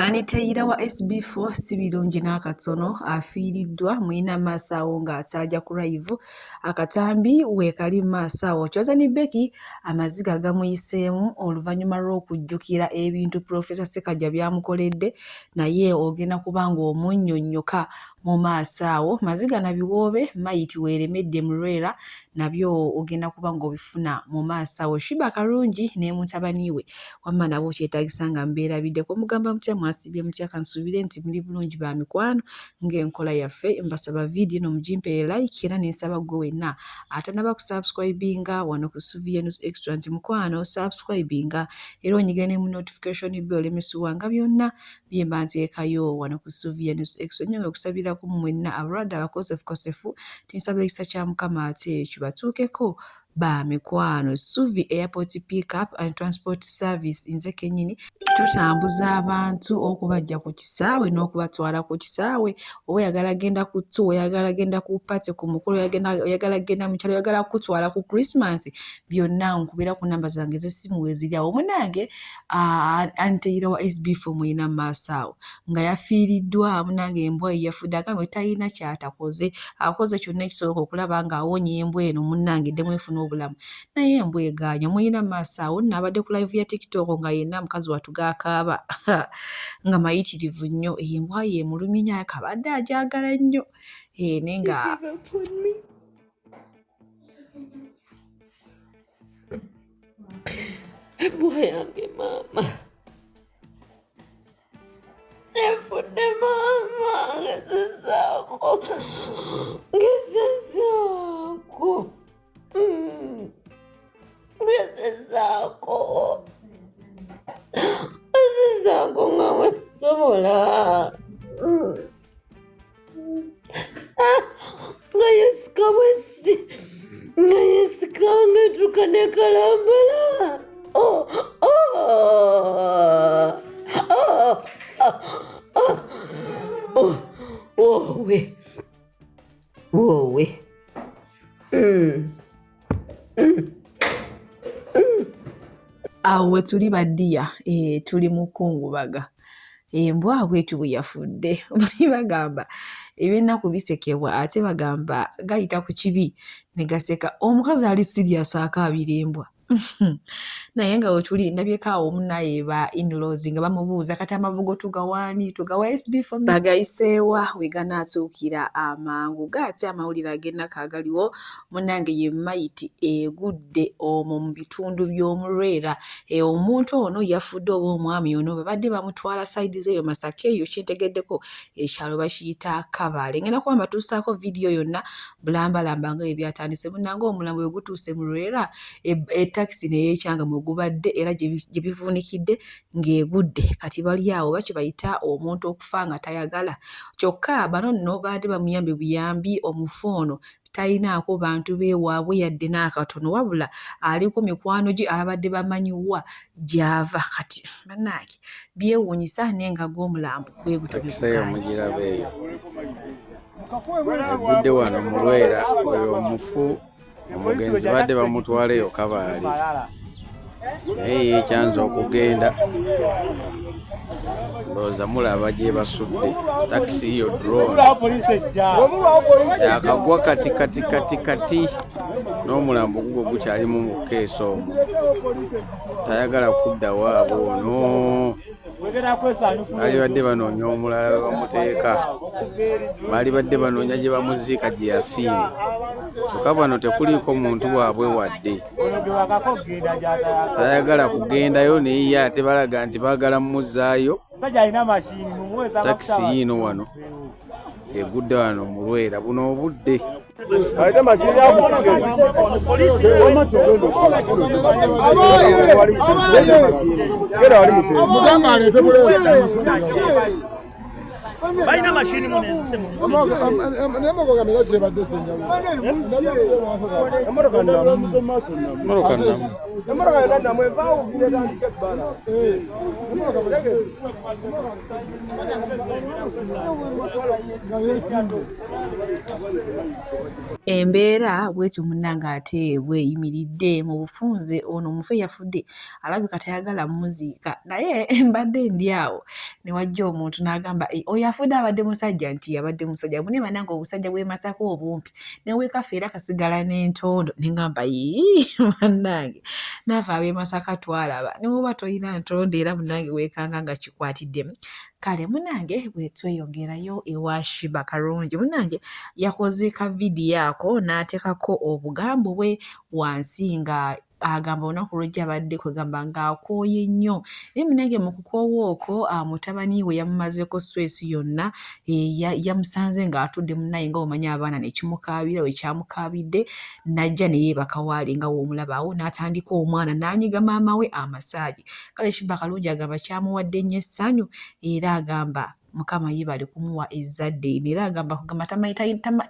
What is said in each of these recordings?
Aniteira wa SB4 Sibirungi n'akatono afiiriddwa muyina Masaawo ng'ataaja ku live akatambi weekali Masaawo Kyoza ne Becky amaziga gamuyiseemu oluvannyuma lw'okujjukira ebintu Professor Ssekaggya byamukoledde naye ogenda kuba ng'omunnyonnyoka mu Masaawo maziga na biwoobe mayiti weeremedde Mulwera nabyo ogenda kuba ng'obifuna mu Masaawo Shiba Kalungi ne mutabani we wamma nabo kyetaagisa nga mbeerabiddeko mugamba mutya mwasibye mutya kansuubire nti muli bulungi ba mikwano ng'enkola yaffe mbasaba vidiyo no mugimpe like era n'ensaba gwe wenna atanaba kusubscribinga wano ku Suvia News Extra nti mukwano subscribinga era onyige ne mu notification bell emisuwanga byonna bye mba nteekayo wano ku Suvia News Extra nnyo okusabirako mu mwenna abalwadde abakosefukosefu tinsaba ekisa kya Mukama ate kibatuukeko ba mikwano. Suvi Airport Pickup and Transport Service nze kennyini tutambuza abantu okubajja ku kisaawe n'okubatwala ku kisaawe oba oyagala genda ku ttu oyagala genda ku pate ku mukulu oyagala genda mu kyalo oyagala kutwala ku Christmas byonna nkubira ku namba zange z'essimu weeziri awo munange Aniteira wa SB4 muyina Masaawo nga yafiiriddwa munange embwa yafudde agambe talina kyatakoze akoze kyonna ekisoboka okulaba nga awonya embwa eno munange ddemu efuna obulamu naye embwa egaanya muyina Masaawo n'abadde ku live ya TikTok nga yenna mukazi watuga akaaba nga mayitirivu nnyo embwa ye muluminya kabadde agyagala nnyo nenga embwa yange maama efudde maama ngezezaako ngezezaako nga wesobola nga yesika bwesi nga yesika ngetuka ne kalambala wowe awo we tuli baddiya tuli mu kkungubaga embwa bwetu bwe yafudde bagamba ebyennaku bisekebwa ate bagamba gayita ku kibi ne gaseka omukazi ali sirias akaabira embwa naye nga wetuli ndabyeko awo munaye ba in-laws nga bamubuuza kati amabugo tugawaani tugawa SB4 bagayiseewa we ganaatuukira amangu gaate amawulire ag'ennaku agaliwo munnange ye mayiti egudde omwo mu bitundu by'Omulwera omuntu ono yafudde oba omwami ono babadde bamutwala sayidi zeeyo Masaka eyo kyentegeddeko ekyalo bakiyita Kabale ngenda kuba mbatuusaako vidiyo yonna bulambalamba nga ebyatandise munnange omulambo we gutuuse Mulwera takisi neyekyanga mwe gubadde era gye bivuunikidde ng'egudde kati bali awo bakyo bayita omuntu okufa nga tayagala kyokka bano nno baadde bamuyambe buyambi omufu ono talinaako bantu beewaabwe yadde n'akatono wabula aliko mikwano gye abadde bamanyiwa gy'ava kati bannange byewuunyisa nenga g'omulambo bwe gutobekuganya egudde wano Mulwera oyo omufu omugenzi badde bamutwala eyo Kabaale naye yekyanza okugenda ndowooza mulaba gye basudde takisi yo drone yakagwa kati n'omulambo gugwo gukyalimu mu keesi omwo tayagala kudda waabwe ono bali badde banoonya omulala we bamuteeka bali badde banoonya gye bamuziika gye yasiimye kyokka bano tekuliiko muntu waabwe wadde tayagala kugendayo naye ye ate balaga nti baagala mumuzzaayo takisi yiino wano egudde wano Mulwera buno obudde Baina mashini munene semu. Nemo kwa kamera cheba dete nyawo. Amoro kanda mweva ugire kandi kebala. Embeera bwetyo munnange ate bweyimiridde mu bufunze ono omufu yafudde alabika tayagala muziika naye mbadde ndi awo ne wajja omuntu n'agamba oyo afudde abadde musajja nti abadde musajja mune banange obusajja bw'e Masaka obumpi ne weekafe era kasigala n'entondo ne ngamba bannange naafe ab'e Masaka twalaba ne bw'oba tolina ntondo era munnange weekanga nga kikwatiddemu kale munange bwe tweyongerayo ewa Shiba Karungi munange yakoze ka vidiyo ako n'ateekako obugambo bwe wansi nga agamba olunaku lw'ejja abadde kwegamba ng'akooye nnyo naye munange mu kukoowa okwo mutabani we yamumazeeko stress yonna yamusanze ng'atudde munnaye nga omanyi abaana ne kimukaabira we kyamukaabidde n'ajja ne yeebaka waali nga w'omulabaawo n'atandika omwana n'anyiga maama we amasaagi kale Shiba Karungi agamba kyamuwadde nnyo essanyu era agamba Mukama yeebale kumuwa ezzadde era agamba kugamba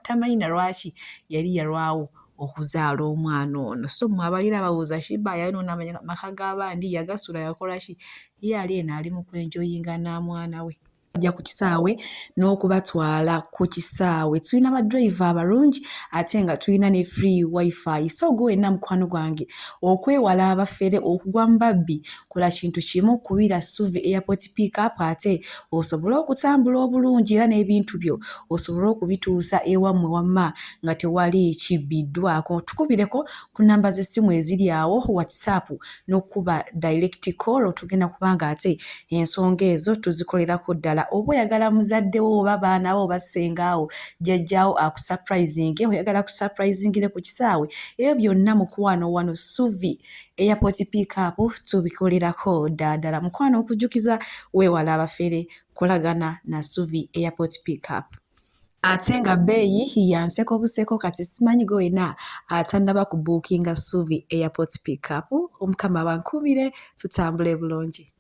tamanyi na lwaki yali yalwawo okuzaala omwana ono so mmwe abalira abawuuza Shiba yayonoona amaka g'abandi yagasula yakola ki ye ali eno ali mu kwenjoyinga na mwana we ajja ku kisaawe n'okubatwala ku kisaawe tulina badriver abalungi ate nga tulina ne free wifi so gwe wenna mukwano gwange okwewala abafere okugwa mu babbi kola kintu kimu kubira Suvi Airport pick up ate osobole okutambula obulungi era n'ebintu byo osobole okubituusa ewammwe wamma nga tewali kibbiddwako tukubireko ku namba z'essimu eziri awo WhatsApp n'okuba direct call tugenda kubanga ate ensonga ezo tuzikolerako ddala oba oyagala muzaddewo oba baanawo oba ssengaawo jjajjaawo akusurprisinge oyagala kusurprisingire ku kisaawe ebyo byonna mukwano wano Suvi Airport pick up tubikolerako ddala mukwano okujjukiza weewala abafere kolagana na Suvi Airport pick up ate nga bbeeyi yanseko buseko kati simanyi gwe wena atannaba kubuukinga Suvi Airport pick up omukama bankubire tutambule bulungi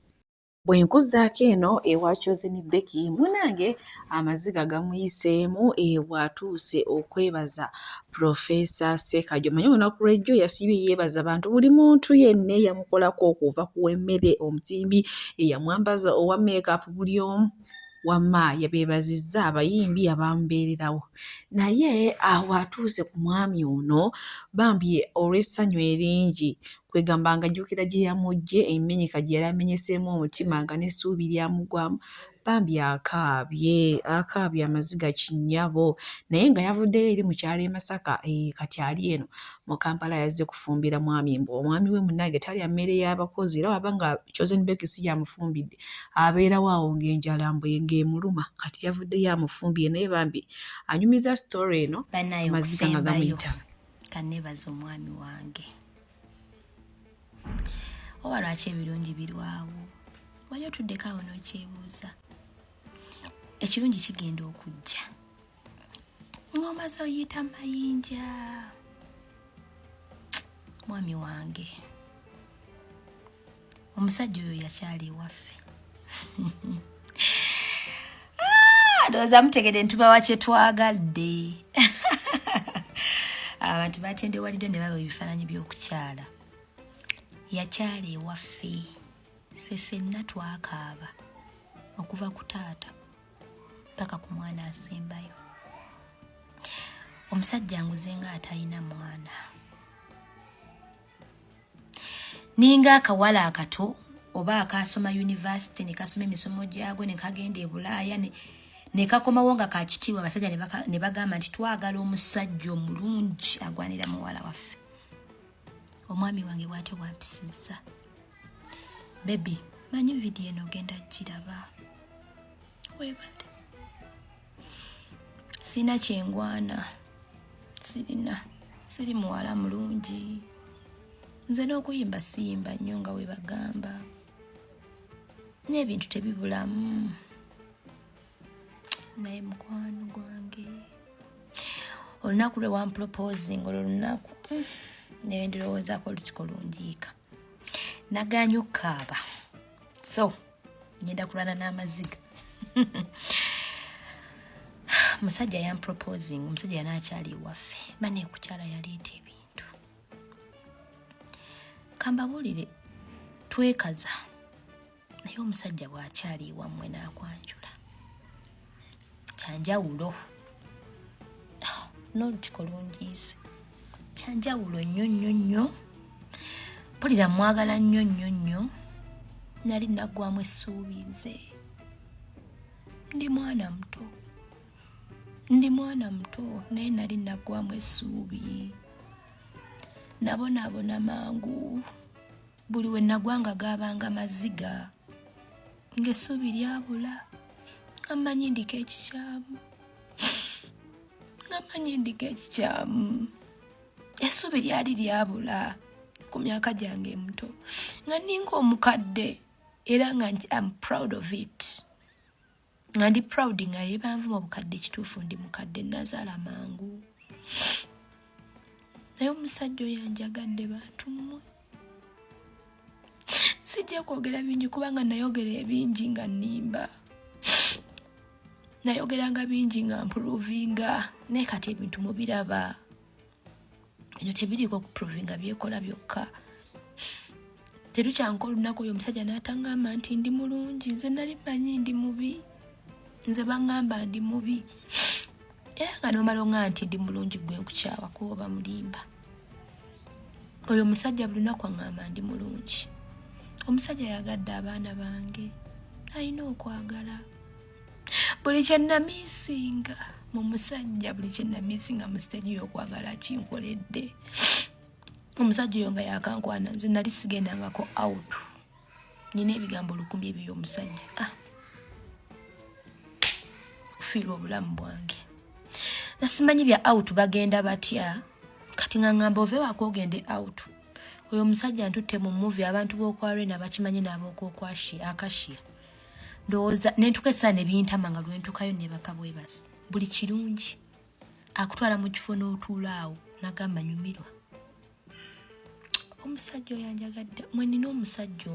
bwe nkuzaako eno ewa Chosen Becky munange amaziga gamuyiseemu bw'atuuse okwebaza Professor Ssekajjo manyi olunaku lw'ejjo yasibye yeebaza bantu buli muntu yenna yamukolako okuva ku w'emmere omutimbi eyamwambaza owa make-up buli omu wamma yabeebazizza abayimbi abamubeererawo naye awo atuuse ku mwami ono bambi olw'essanyu eringi kwegamba nga ajjukira gye yamugye emmenyeka gye yali amenyeseemu omutima nga n'essuubi lyamugwamu bambi akaabye amaziga kinnyabo naye nga yavuddeyo eri mu kyalo e Masaka kati ali eno mu Kampala yazze kufumbira mwami mbu omwami we munnange talya mmere y'abakozi era waba nga Chosen Becky si yamufumbidde abeerawo awo ng'enjala ng'emuluma kati yavuddeyo amufumbye naye bambi anyumiza story eno amaziga nga gamuyita kanneebaza omwami wange oba lwaki ebirungi birwawo wali otuddeko awo n'okyebuuza ekirungi kigenda okujja ng'omaze oyita mayinja mwami wange omusajja oyo yakyali ewaffe ndowooza mutegedde ntubawa kye twagadde abantu batendewaliddwe ne baba ebifaananyi by'okukyala yakyala ewaffe ffe ffenna twakaaba okuva ku taata paka ku mwana asembayo omusajja nguze nga atalina mwana ninga akawala akato oba akasoma university ne kasoma emisomo gyago ne kagenda e Bulaaya ne kakomawo nga kakitiibwa abasajja ne bagamba nti twagala omusajja omulungi agwanira muwala waffe omwami wange bw'atyo bwampisizza bebi manyi vidiyo eno ogenda giraba webale sina kyengwana siri muwala mulungi nze n'okuyimba siyimba nnyo nga we bagamba n'ebintu tebibulamu naye mukwano gwange olunaku lwe wamproposing olwo lunaku naye ndilowoozaako lukikulungiika naganya okukaaba so ngenda kulwana n'amaziga musajja yamproposing, omusajja yanakyali waffe bane kukyala yaleeta ebintu. Kambabuulire twekaza naye omusajja bw'akyali wammwe n'akwanjula kyanjawulo. Not kulungiise kyanjawulo nnyo nnyo nnyo. Mpulira mwagala nnyo nnyo nnyo. Nali naggwamu essuubi nze. Ndi mwana muto naye nali naggwamu essuubi. Nabonaabona mangu. Buli we nagwanga gaabanga maziga. Ng'essuubi lyabula. Amanyi ndiko ekikyamu. Essuubi lyali lyabula ku myaka gyange emito. Nga ninga omukadde era nga I'm proud of it. Nga ndi proud nga yebanvu mu bukadde kituufu ndi mukadde nazaala mangu. Naye omusajja oyo yanjagadde bantu mmwe. Sijja kwogera bingi kubanga nayogera ebingi nga nnimba. Nayogeranga bingi nga mprovinga. Naye kati ebintu mubiraba. Bino tebiriiko kuprovinga byekola byokka. Terukyanka olunaku oyo omusajja n'atangamba nti ndi mulungi. Nze nali manyi ndi mubi. Nze bangamba ndi mubi. Era nga nomala nga nti ndi mulungi gwe nkukyawa kuba mulimba. Oyo omusajja buli lunaku angamba ndi mulungi. Omusajja yagadde abaana bange. Alina okwagala. Buli kye namiisinga mu musajja, buli kye namiisinga mu stage y'okwagala kinkoledde. Omusajja oyo nga yakankwana nze nali sigendangako out. Nina ebigambo 100 ebyo omusajja. Kufiirwa obulamu bwange. Nasimanyi bya out bagenda batya. Kati nga ngamba ove wakogende out. Oyo omusajja ntutte mu movie abantu b'okwarena bakimanyi n'ab'okwashia akashia. Ndowooza nentukesa ne bintama nga lwentukayo ne bakabwebasi. Buli kirungi akutwala mu kifo n'otuulaawo nagamba nyumirwa. Omusajja oyo yanjagadde. Mwe nina omusajja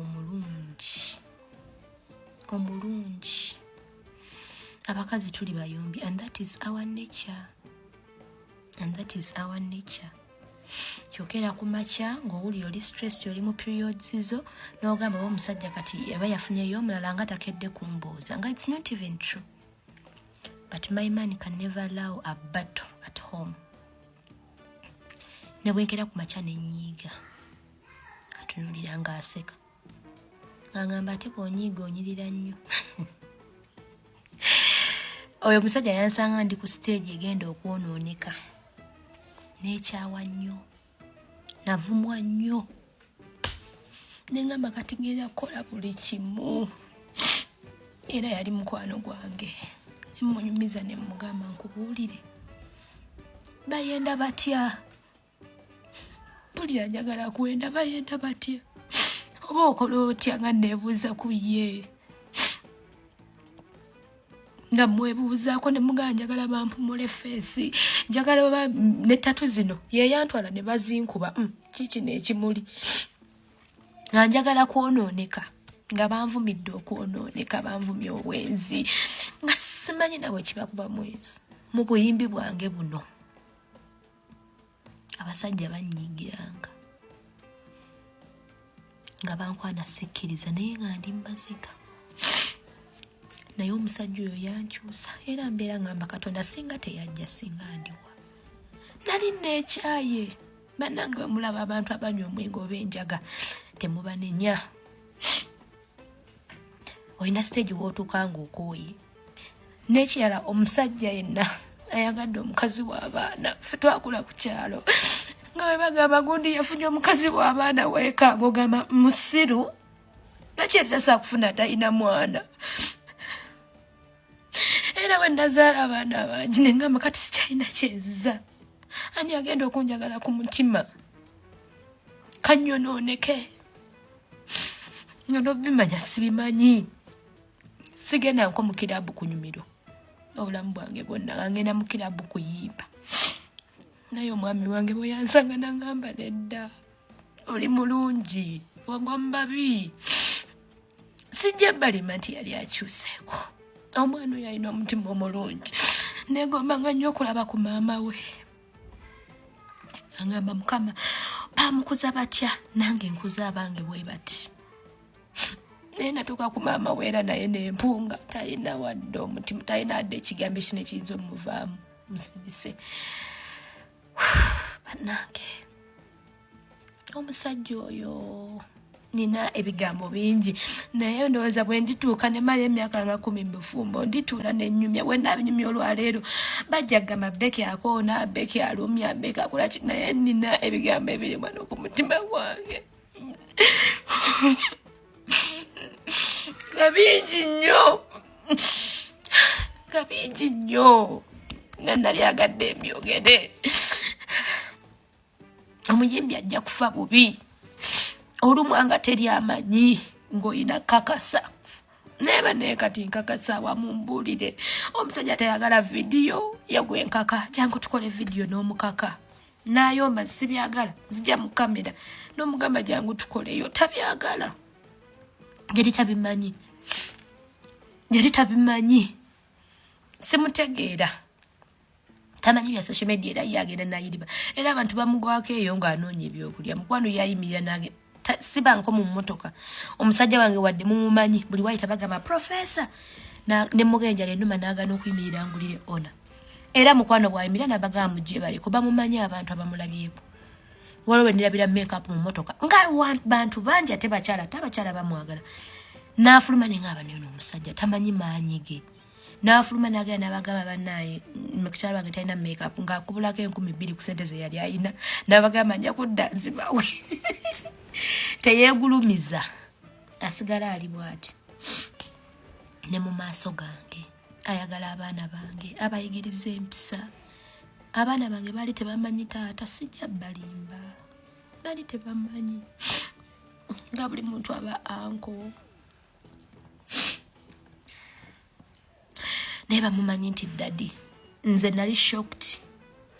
omulungi. Abakazi tuli bayombi and that is our nature. Kyokera ku makya ng'owuli oli stress oli mu periods zo n'ogamba omusajja kati yaba yafunyeyo omulala nga takedde kumbooza nga it's not even true. But my man can never allow a battle at home. Ne bwenkera ku makya n'ennyiiga atunulira ng'aseka ng'agamba ate bw'onyiiga onyirira nnyo. Oyo omusajja yansanga ndi ku stage egenda okwonooneka. N'ekyawa nnyo. Navumwa nnyo. Nengamba kati ngenda kukola buli kimu. Era yali mukwano gwange. Nemunyumiza ne mugamba nkubuulire. Bayenda batya? Mpulira njagala kuwenda bayenda batya? Oba okola otya nga neebuuza ku ye? Nga mwebuuzaako ne mugamba njagala bampumule feesi. Njagala oba ne tatu zino ye yantwala ne bazinkuba. Kiki n'ekimuli. Nga njagala kwonooneka. Nga banvumidde okwonooneka banvumye obwenzi. Nga simanyi nawe kibakuba mwezi. Mu buyimbi bwange buno. Abasajja bannyingiranga. Nga bankwana sikkiriza naye nga ndi mbaziga. Naye omusajja oyo yankyusa era mbeera ngamba Katonda singa teyajja singa ndiwa. Nali neekyaye bannange bamulaba abantu abanywa omwenge oba enjaga temubanenya. Olina stage w'otuuka ng'okooye. N'ekirala omusajja yenna ayagadde omukazi w'abaana. Ffe twakula ku kyalo nga bwe bagamba gundi yafunye omukazi w'abaana w'eka ng'ogamba musiru nakyo tasobola kufuna talina mwana. Era we nazaala abaana abangi ne ngamba kati sikyalina kyezza. Ani agenda okunjagala ku mutima? Kanyonooneke. Nyono bimanya sibimanyi. Sigenda nko mu kirabu kunyumiro. Obulamu bwange bwonna nga ngenda mu kirabu kuyimba. Naye omwami wange bwe yansanga n'angamba nedda. Oli mulungi. Wagwa mu babi. Sijja balima nti yali akyuseeko. Omwana oyo alina omutima omulungi. negombanga nnyo okulaba ku maama we. Angamba Mukama bamukuza batya nange nkuza abange bwe bati. Naye natuuka ku maama we era naye n'empunga talina wadde omutima talina adde ekigambo ekino ekiyinza omuvaamu musibise. Bannange omusajja oyo nina ebigambo bingi naye ndowooza bwe ndituuka ne mala emyaka nga 10 bufumbo ndituula n'ennyumya bwe naabinyumya olwaleero bajja kugamba Becky akoona Becky alumya Becky akola ki naye nina ebigambo ebirimu ku mutima gwange kabingi nnyo nga nali agadde emyogere. Omuyimbi ajja kufa bubi olumwanga teri amanyi ng'olina kakasa neba naye kati nkakasa wamumbulire omusajja tayagala vidiyo yagwe nkaka jangu tukole vidiyo n'omukaka n'ayomba sibyagala zijja mu kamera n'omugamba jangu tukoleyo tabyagala yali tabimanyi simutegeera tamanyi bya social media era yagenda nayiriba era abantu bamugwako eyo ng'anoonya ebyokulya mukwano yayimirira nage sibanko mu mmotoka omusajja wange wadde mumumanyi buli wayita bagamba professor ne mugenja lenuma naagana okuyimirira ngulire ona era mukwano bwayimirira nabagamba mujje bali kuba mumanyi abantu abamulabyeko waliwo nirabira makeup mu mmotoka nga bantu bangi ate tabakyala bamwagala n'afuluma ne ng'aba nayo n'omusajja tamanyi maanyi ge n'afuluma n'agenda n'abagamba bannaye mukyala wange talina makeup ng'akubulako 2,000 ku sente ze yali ayina n'abagamba nja kudda nzibawe teyeegulumiza asigala ali bw'ati ne mu maaso gange ayagala abaana bange abayigiriza empisa. Abaana bange baali tebamanyi taata sijja balimba baali tebamanyi nga buli muntu aba anko naye bamumanyi nti daddy nze nali shocked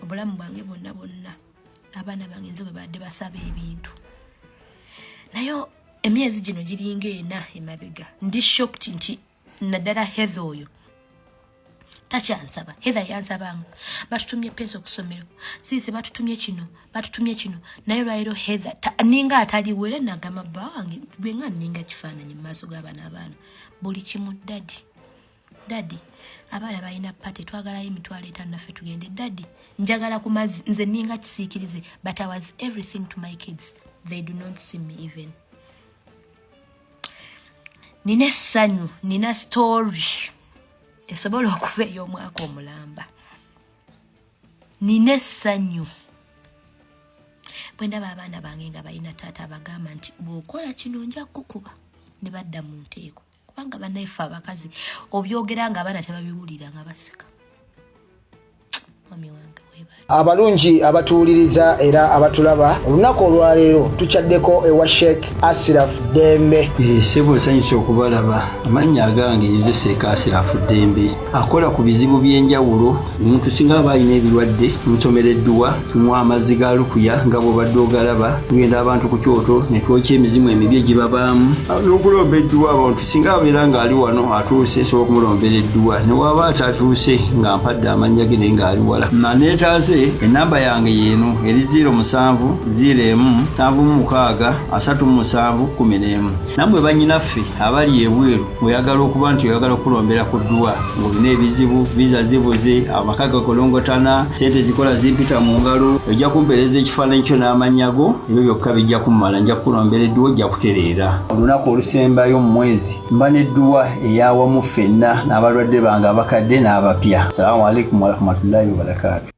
obulamu bwange bonna abaana bange nze bwe badde basaba ebintu naye emyezi gino giringa 4 emabega ndi shocked nti naddala Heather oyo takyansaba. Heather yansabanga batutumye penso ku ssomero sisi batutumye kino naye lwaliro Heather ninga ataliwo era nagamba bba wange bwenga ninga kifaananyi mu maaso g'abaana buli kimu daddy abaana balina pate twagalayo emitwalo 5 naffe tugende daddy njagala ku mazzi nze ninga kisiikirize but I was everything to my kids. They do not see me even. Nina essanyu nina story esobola okuba ey'omwaka omulamba. Nina essanyu bwe ndaba abaana bange nga balina taata abagamba nti bw'okola kino nja kukuba ne badda mu nteeko kubanga bannaife abakazi obyogera nga abaana tebabiwulira nga baseka. Mami wange abalungi abatuwuliriza era abatulaba olunaku olwaleero tukyaddeko ewa Sheikh Ashraf Dembe. Sebo sanyusa okubalaba amannya agange yeze Sheikh Ashraf Dembe akola ku bizibu by'enjawulo omuntu singa aba alina ebirwadde musomereddwa tunywa amazzi ga lukuya nga bw'obadde ogalaba tugenda abantu ku kyoto ne twokya emizimu emibi egibabaamu n'okulomba edduwa abantu singa abeera ng'ali wano atuuse sobola okumulombera edduwa ne waba atatuuse nga mpadde amannya ge naye ng'ali wala neetaase enamba yange yeeno eri 0707363711 nammwe bannyinaffe abali ebweru oyagala okuba nti oyagala okulombera ku dduwa ng'olina ebizibu viza zibuze amaka gakolongotana sente zikola zimpita mu ngalo ojja kumpeereza ekifaananyi kyo n'amannya go ebyo byokka bijja kummala nja kukulombera edduwa ojja kutereera olunaku olusembayo mu mwezi mba n'edduwa eyawamu ffenna n'abalwadde bange abakadde n'abapya. Salaamu alaikum warahmatullahi wabarakatuh.